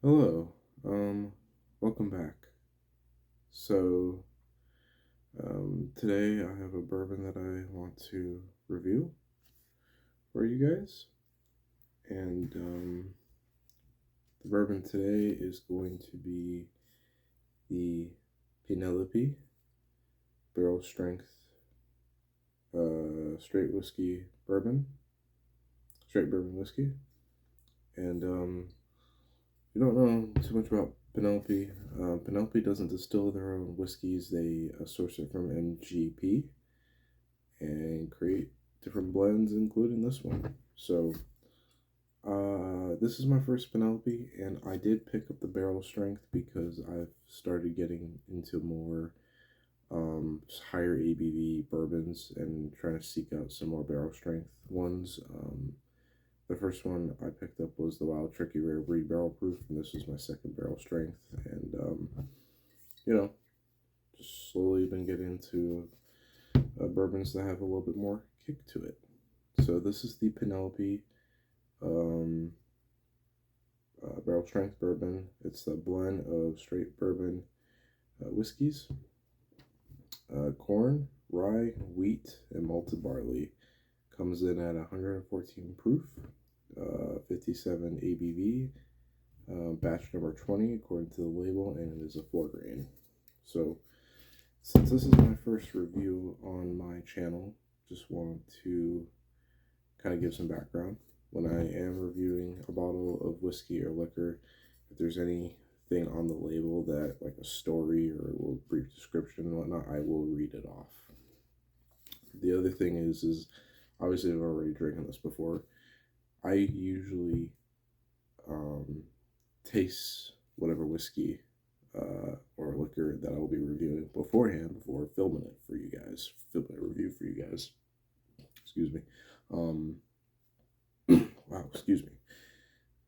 Hello, welcome back. So, today I have a bourbon that I want to review for you guys, and the bourbon today is going to be the Penelope Barrel Strength Straight Whiskey Bourbon, Straight Bourbon Whiskey, and you don't know too much about Penelope. Penelope doesn't distill their own whiskeys; they source it from MGP and create different blends, including this one. So, this is my first Penelope, and I did pick up the barrel strength because I've started getting into more higher ABV bourbons and trying to seek out some more barrel strength ones. The first one I picked up was the Wild Turkey Rare Breed Barrel Proof, and this is my second barrel strength. And you know, just slowly been getting into bourbons that have a little bit more kick to it. So this is the Penelope um, Barrel Strength Bourbon. It's a blend of straight bourbon whiskeys, corn, rye, wheat, and malted barley. Comes in at 114 proof, 57 ABV, batch number 20 according to the label, and it is a 4 grain. So, since this is my first review on my channel, just want to kind of give some background. When I am reviewing a bottle of whiskey or liquor, if there's anything on the label that, like a story or a little brief description and whatnot, I will read it off. The other thing is obviously I've already drinking this before. I usually taste whatever whiskey or liquor that I will be reviewing beforehand before filming it for you guys, filming a review for you guys. Excuse me. Um, wow, excuse me.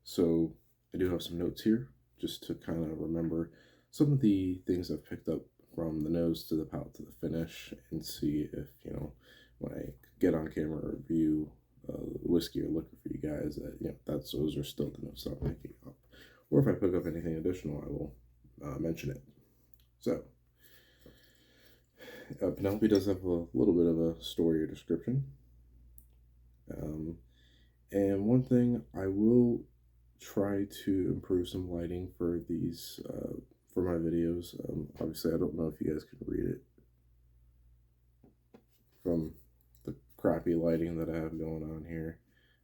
So I do have some notes here just to kind of remember some of the things I've picked up from the nose to the palate to the finish and see if, when I get on camera review whiskey or liquor for you guys, that, those are still the notes I'm picking up. Or if I pick up anything additional, I will mention it. So, Penelope does have a little bit of a story or description. And one thing I will try to improve some lighting for these for my videos. Obviously, I don't know if you guys can read it from the crappy lighting that I have going on here.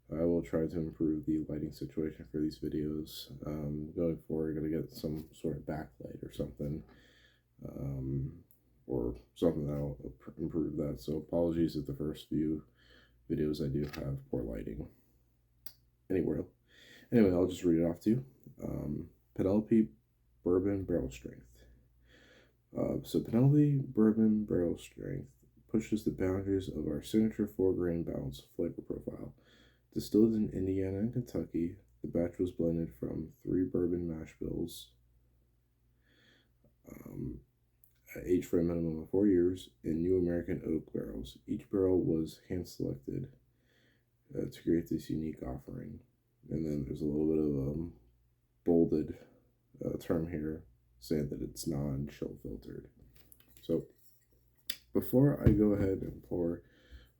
I will try to improve the lighting situation for these videos. Going forward, I'm going to get some sort of backlight or something, or something that will improve that. So apologies if the first few videos I do have poor lighting. Anyway, I'll just read it off to you. Penelope Bourbon Barrel Strength. So Penelope Bourbon Barrel Strength pushes the boundaries of our signature 4 grain balanced flavor profile. Distilled in Indiana and Kentucky, the batch was blended from 3 bourbon mash bills, aged for a minimum of 4 years, in new American oak barrels. Each barrel was hand selected to create this unique offering. And then there's a little bit of bolded term here saying that it's non-chill filtered. So before I go ahead and pour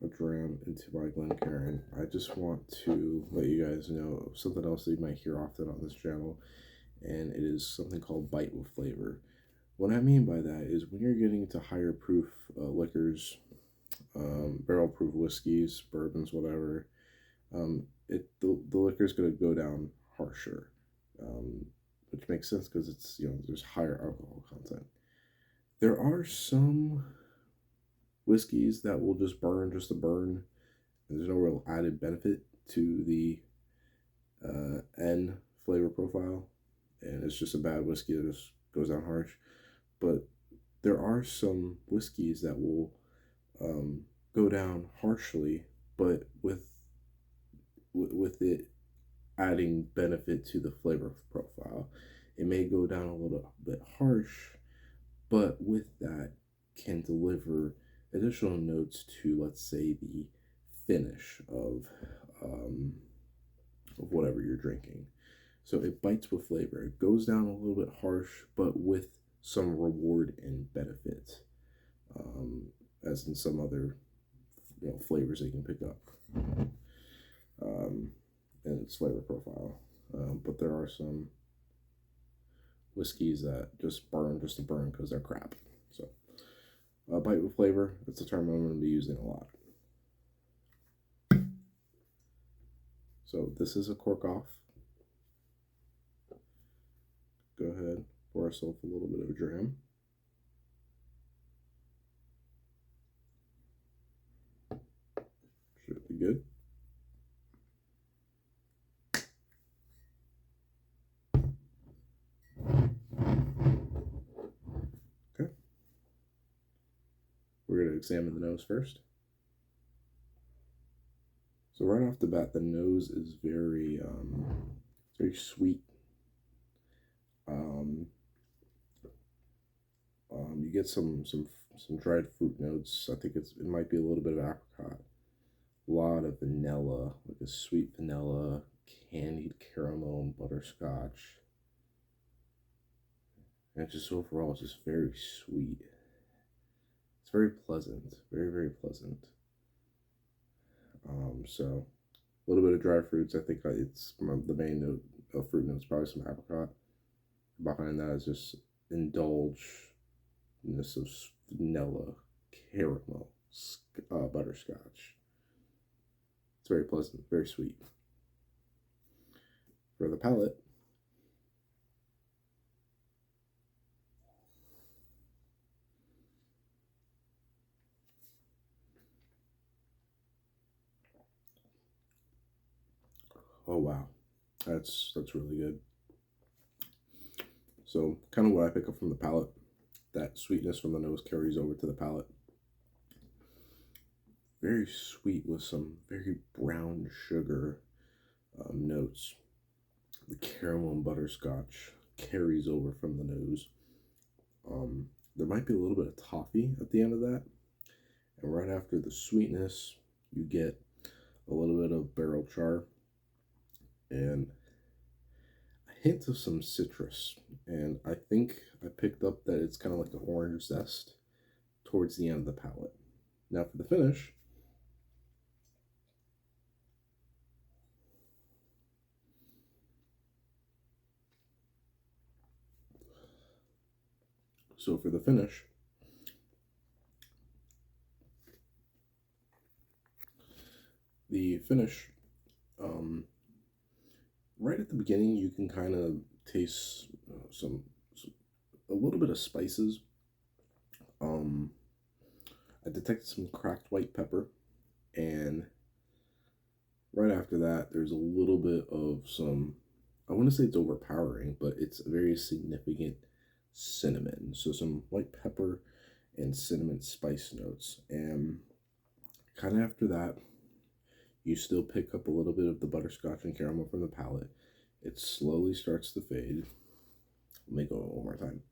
a dram into my Glencairn, I just want to let you guys know something else that you might hear often on this channel, and it is something called bite with flavor. What I mean by that is when you're getting into higher proof liquors, barrel proof whiskeys, bourbons, whatever, the liquor is going to go down harsher, which makes sense because it's there's higher alcohol content. There are some whiskeys that will just burn just to burn, and there's no real added benefit to the end flavor profile, and it's just a bad whiskey that just goes down harsh. But there are some whiskeys that will go down harshly, but with it adding benefit to the flavor profile. It may go down a little bit harsh, but with that can deliver additional notes to, let's say, the finish of whatever you're drinking. So it bites with flavor. It goes down a little bit harsh, but with some reward and benefit, as in some other flavors that you can pick up in its flavor profile. But there are some whiskeys that just burn just to burn because they're crap. So bite with flavor, that's a term I'm going to be using a lot. So this is a cork off. Go ahead, pour ourselves a little bit of a dram. Should be good. Okay. We're going to examine the nose first. So right off the bat, the nose is very sweet. You get some dried fruit notes. I think it might be a little bit of apricot. A lot of vanilla, like a sweet vanilla, candied caramel, and butterscotch. And just overall, it's just very sweet. It's very pleasant, very, very pleasant. So a little bit of dry fruits. I think it's the main note of fruit notes, probably some apricot. Behind that is just indulgeness of vanilla, caramel, butterscotch. It's very pleasant, very sweet. For the palate, oh wow, that's really good. So kind of what I pick up from the palate, that sweetness from the nose carries over to the palate. Very sweet with some very brown sugar notes. The caramel and butterscotch carries over from the nose. There might be a little bit of toffee at the end of that. And right after the sweetness, you get a little bit of barrel char and a hint of some citrus. And I think I picked up that it's kind of like an orange zest towards the end of the palate. Now for the finish, the finish, right at the beginning, you can kind of taste a little bit of spices. I detected some cracked white pepper, and right after that, there's a little bit of some, I want to say it's overpowering, but it's a very significant cinnamon. So some white pepper and cinnamon spice notes. And kind of after that, you still pick up a little bit of the butterscotch and caramel from the palate. It slowly starts to fade. Let me go one more time.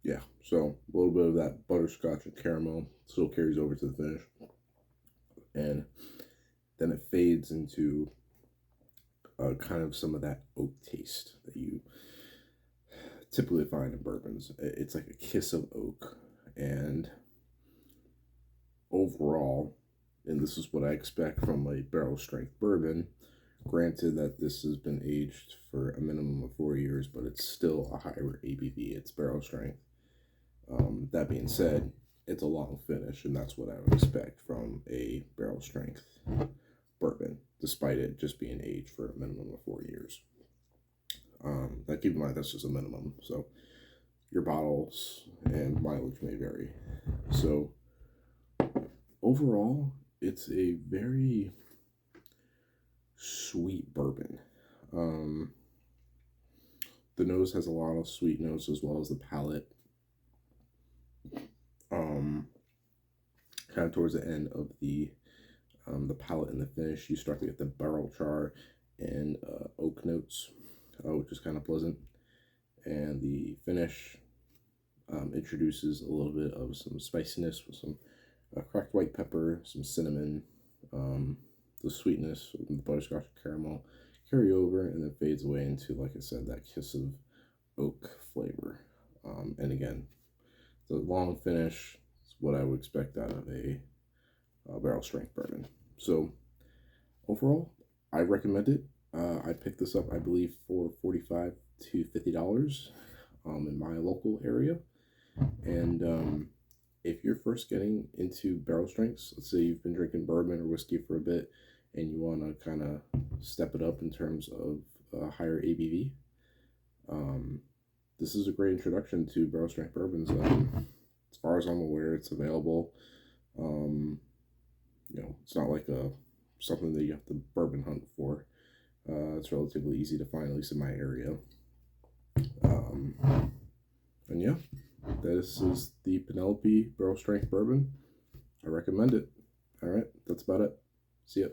Yeah, so a little bit of that butterscotch and caramel still carries over to the finish. And then it fades into kind of some of that oak taste that you typically find in bourbons. It's like a kiss of oak. And overall, and this is what I expect from a barrel strength bourbon, granted that this has been aged for a minimum of 4 years, but it's still a higher ABV. It's barrel strength. That being said, it's a long finish, and that's what I would expect from a barrel strength bourbon, despite it just being aged for a minimum of 4 years. Now keep in mind that's just a minimum, so your bottles and mileage may vary. So overall, it's a very sweet bourbon. The nose has a lot of sweet notes as well as the palate. Kind of towards the end of the palate and the finish, you start to get the barrel char and oak notes, which is kind of pleasant. And the finish, Introduces a little bit of some spiciness with some cracked white pepper, some cinnamon, the sweetness of the butterscotch caramel carry over, and then fades away into, like I said, that kiss of oak flavor. And again, the long finish is what I would expect out of a barrel strength bourbon. So overall, I recommend it. I picked this up, I believe, for $45 to $50 in my local area. And if you're first getting into barrel strengths, let's say you've been drinking bourbon or whiskey for a bit and you want to kind of step it up in terms of higher ABV, this is a great introduction to barrel strength bourbons. As far as I'm aware, it's available. It's not like something that you have to bourbon hunt for. It's relatively easy to find, at least in my area. And yeah, this is the Penelope Barrel Strength Bourbon. I recommend it. All right, that's about it. See ya.